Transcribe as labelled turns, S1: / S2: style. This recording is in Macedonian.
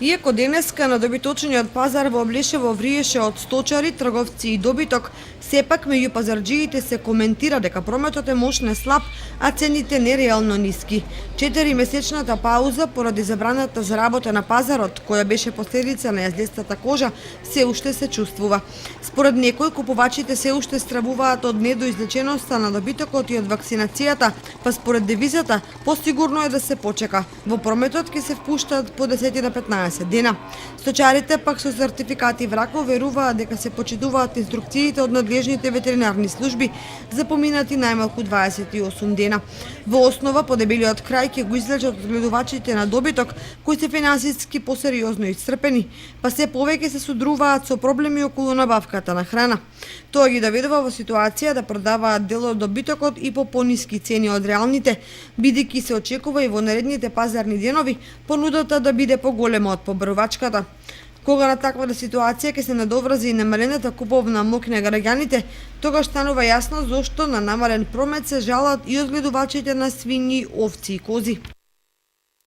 S1: Иако денеска на добиточниот пазар во Облешево вриеше од сточари, трговци и добиток, сепак меѓу пазарџиите се коментира дека прометот е мощно слаб, а цените нереално ниски. 4-месечната пауза поради забраната за работа на пазарот, која беше последица на јаздестата кожа, се уште се чувствува. Според некои, купувачите се уште стравуваат од недоизлеченоста на добитокот и од вакцинацијата, па според девизата, посигурно е да се почека. Во прометот ќе се впуштаат по 10 до 15 дена. Сточарите пак со сертификати врако веруваат дека се почитуваат инструкциите од надлежните ветеринарни служби за поминати најмалку 28 дена. Во основа, подебелиот крај ќе го излечат одгледувачите на добиток, кои се финансиски посериозно исцрпени, па се повеќе се судруваат со проблеми околу набавката на храна. Тоа ги доведува во ситуација да продаваат дел од добитокот и по пониски цени од реалните, бидејќи се очекува и во наредните пазарни денови понудата да биде поголема од побарувачката. Кога на таквата ситуација ќе се надоврзи и намалената куповна моќ на граѓаните, тогаш станува јасно зошто на намален промет се жалат и одгледувачите на свињи, овци и кози.